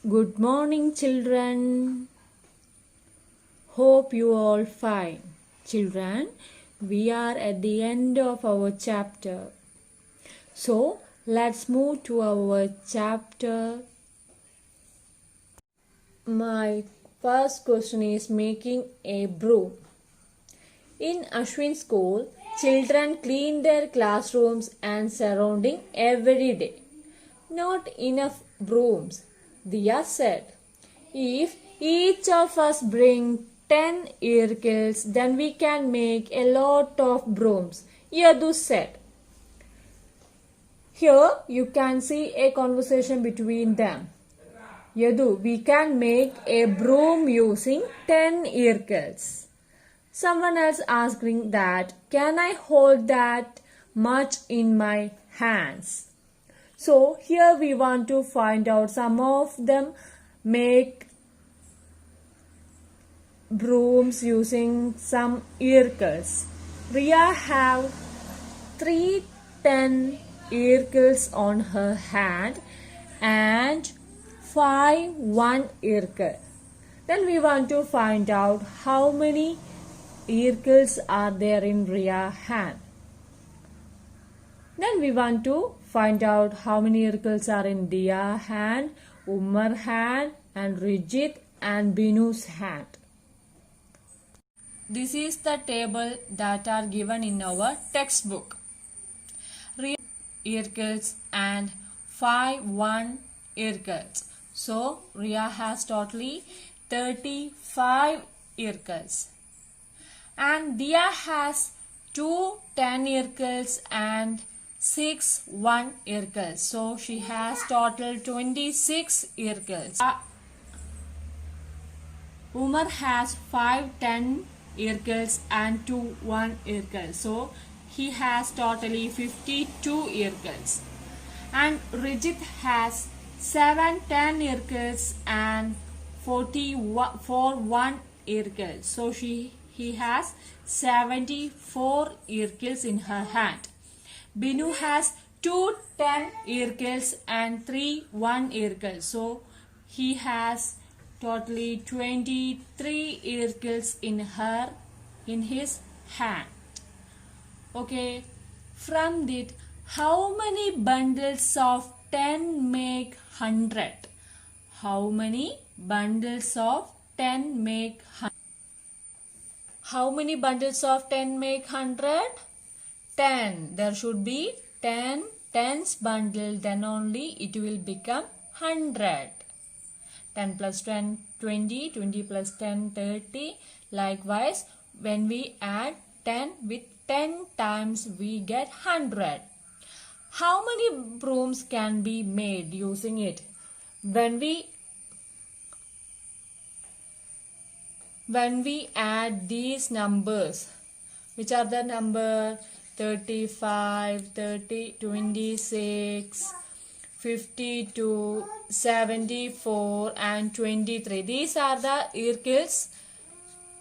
Good morning, children. Hope you all fine. Children, we are at the end of our chapter. So, let's move to our chapter. My first question is making a broom. In Ashwin's school, children clean their classrooms and surrounding every day. Not enough brooms, Diya said. If each of us bring 10 earkills, then we can make a lot of brooms, Yadu said. Here you can see a conversation between them. Yadu, we can make a broom using 10 earkills. Someone else asking that, can I hold that much in my hands? So here we want to find out some of them make brooms using some earkills. Riya have 310 earkills on her hand and 5 1 earkill. Then we want to find out how many earkills are there in Riya's hand. Then we want to find out how many earkills are in Diya's hand, Umar's hand, and Rijit and Binu's hand. This is the table that are given in our textbook. Earkills and 5 1 earkills. So Riya has totally 35 earkills. And Diya has 2 10 earkills and 6 1 earkills. So she has total 26 earkills. Umar has 5 10 earkills and 2 1 earkills. So he has totally 52 earkills. And Rijit has 7 10 earkills and 44 1 earkills. So he has 74 earkills in her hand. Binu has 2 10 earkills and 3 1 earkills. So he has totally 23 earkills in his hand. Okay, from that, how many bundles of 10 make 100? How many bundles of 10 make 100? How many bundles of 10 make 100? 10. There should be 10 tens bundle, then only it will become 100. 10 plus 10, 20, 20 plus 10, 30. Likewise, when we add 10 with 10 times, we get 100. How many brooms can be made using it? When we add these numbers, which are the number 35, 30, 26, 52, 74 and 23. These are the earkills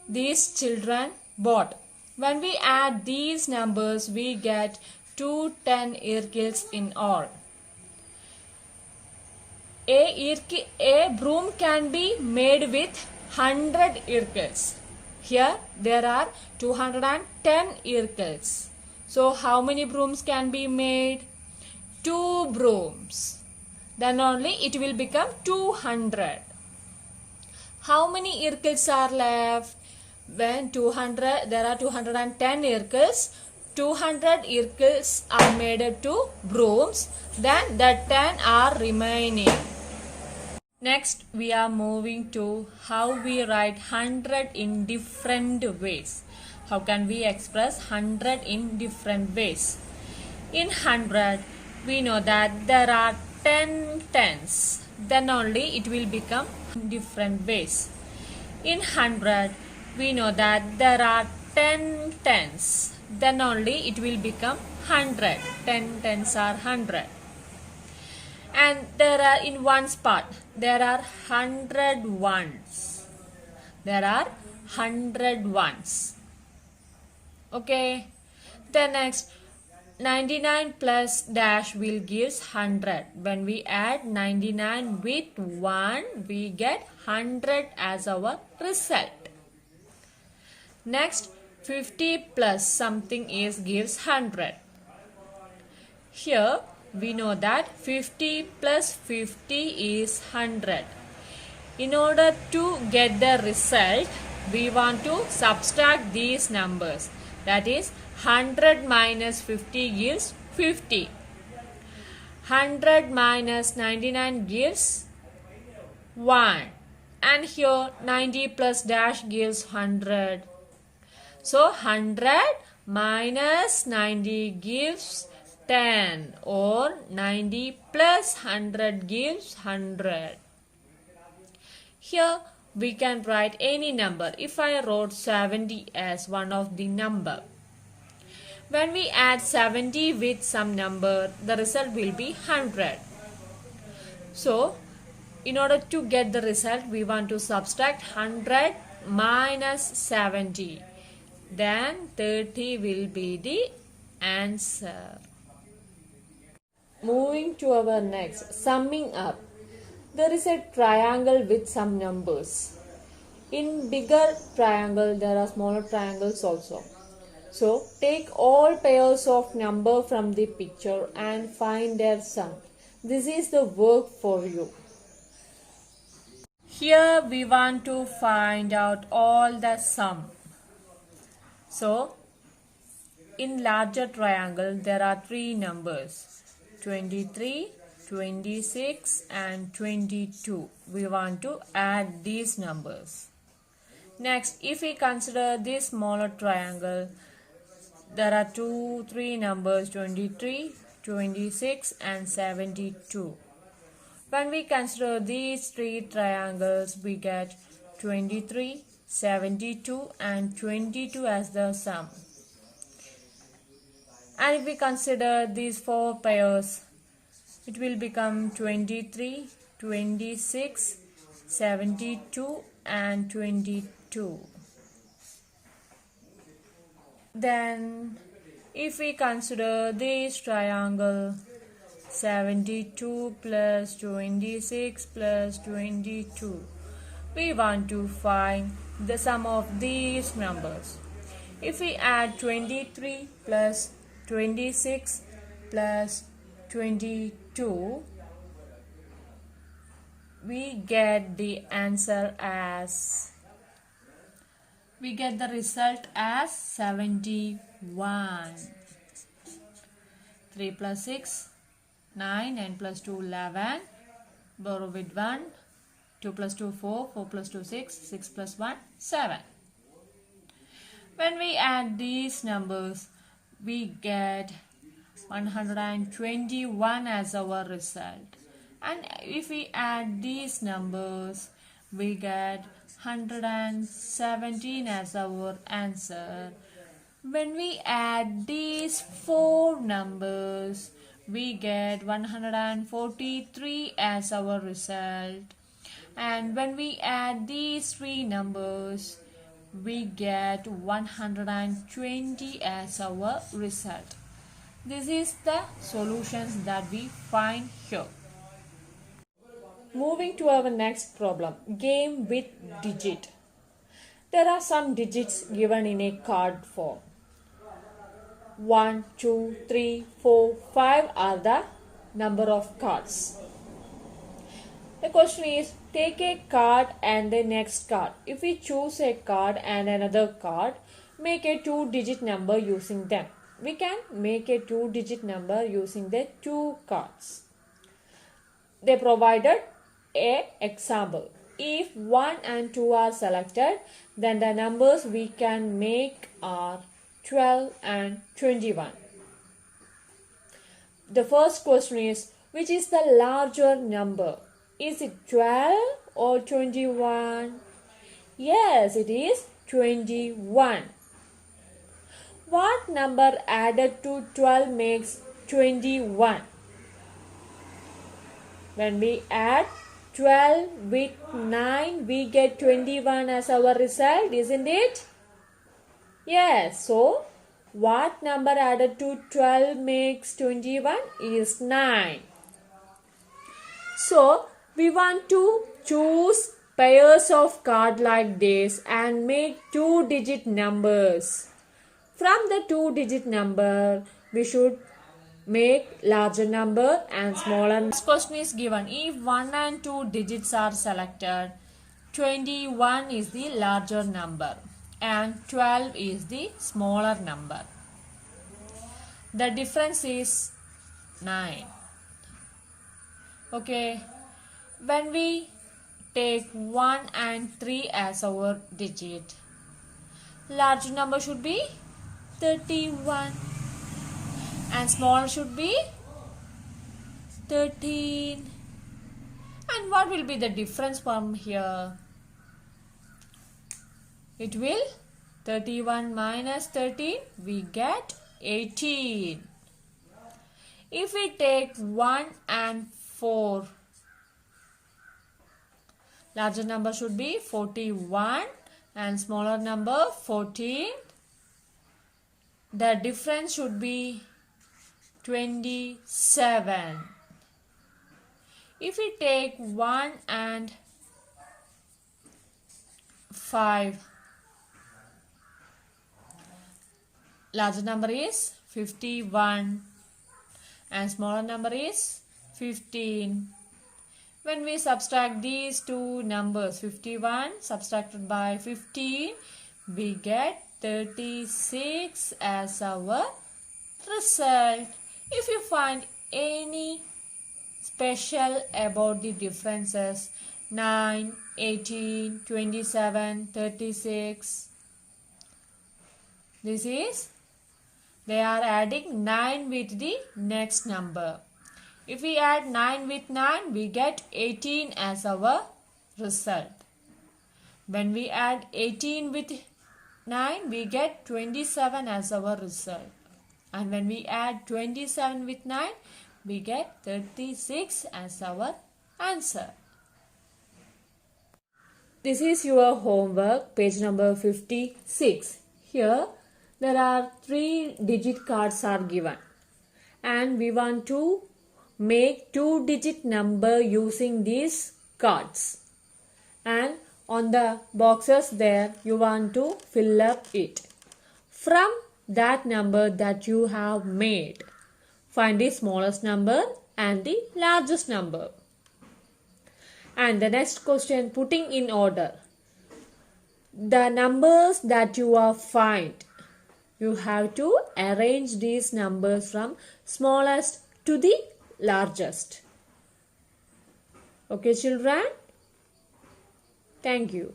these children bought. When we add these numbers, we get 210 earkills in all. A broom can be made with 100 earkills. Here there are 210 earkills. So how many brooms can be made? 2 brooms. Then only it will become 200. How many earkills are left? When there are 210 earkills, 200 earkills are made to brooms, then the 10 are remaining. Next, we are moving to how we write 100 in different ways. How can we express 100 in different ways? In 100, we know that there are 10 tens. Then only it will become different ways. In 100, we know that there are 10 tens. Then only it will become 100. 10 tens are 100. And there are in one spot, there are 100 ones. There are 100 ones. Okay. Then next, 99 plus dash will gives 100. When we add 99 with 1, we get 100 as our result. Next, 50 plus something is gives 100. Here we know that 50 plus 50 is 100. In order to get the result, we want to subtract these numbers. That is 100 minus 50 gives 50. 100 minus 99 gives 1. And here 90 plus dash gives 100. So 100 minus 90 gives 10, or 90 plus 100 gives 100. Here we can write any number. If I wrote 70 as one of the number, when we add 70 with some number, the result will be 100. So in order to get the result, we want to subtract 100 minus 70. Then 30 will be the answer. Moving to our next, summing up. There is a triangle with some numbers. In bigger triangle, there are smaller triangles also. So, take all pairs of number from the picture and find their sum. This is the work for you. Here we want to find out all the sum. So, in larger triangle, there are three numbers. 23, 26 and 22. We want to add these numbers. Next, if we consider this smaller triangle, there are three numbers, 23, 26 and 72. When we consider these three triangles, we get 23, 72 and 22 as the sum. And if we consider these four pairs, it will become 23, 26, 72 and 22. Then if we consider this triangle, 72 plus 26 plus 22, we want to find the sum of these numbers. If we add 23 plus 26 plus 22, we get the answer as, we get the result as 71. 3 plus 6, 9, 9 plus 2, 11, borrow with 1, 2 plus 2, 4, 4 plus 2, 6, 6 plus 1, 7. When we add these numbers, we get 121 as our result. And if we add these numbers, we get 117 as our answer. When we add these four numbers, we get 143 as our result. And when we add these three numbers, we get 120 as our result. This is the solutions that we find here. Moving to our next problem, game with digit. There are some digits given in a card form. 1, 2, 3, 4, 5 are the number of cards. The question is, take a card and the next card. If we choose a card and another card, make a 2-digit number using them. We can make a 2-digit number using the two cards. They provided an example. If 1 and 2 are selected, then the numbers we can make are 12 and 21. The first question is, which is the larger number? Is it 12 or 21? Yes, it is 21. What number added to 12 makes 21? When we add 12 with 9, we get 21 as our result, isn't it? Yes, so What number added to 12 makes 21 is 9. So, we want to choose pairs of card like this and make 2-digit numbers. From the 2-digit number, we should make larger number and smaller. This question is given. If 1 and 2 digits are selected, 21 is the larger number and 12 is the smaller number. The difference is 9. Okay, when we take 1 and 3 as our digit, large number should be 31 and small should be 13. And what will be the difference from here? It will 31 minus 13, we get 18. If we take 1 and 4, larger number should be 41 and smaller number 14. The difference should be 27. If we take 1 and 5, larger number is 51 and smaller number is 15. When we subtract these two numbers, 51 subtracted by 15, we get 36 as our result. If you find any special about the differences, 9, 18, 27, 36, this is, they are adding 9 with the next number. If we add 9 with 9, we get 18 as our result. When we add 18 with 9, we get 27 as our result. And when we add 27 with 9, we get 36 as our answer. This is your homework, page number 56. Here, there are 3-digit cards are given. And we want to make 2-digit number using these cards. And on the boxes there, you want to fill up it. From that number that you have made, find the smallest number and the largest number. And the next question, putting in order. The numbers that you are find, you have to arrange these numbers from smallest to the largest. Okay, children? Thank you.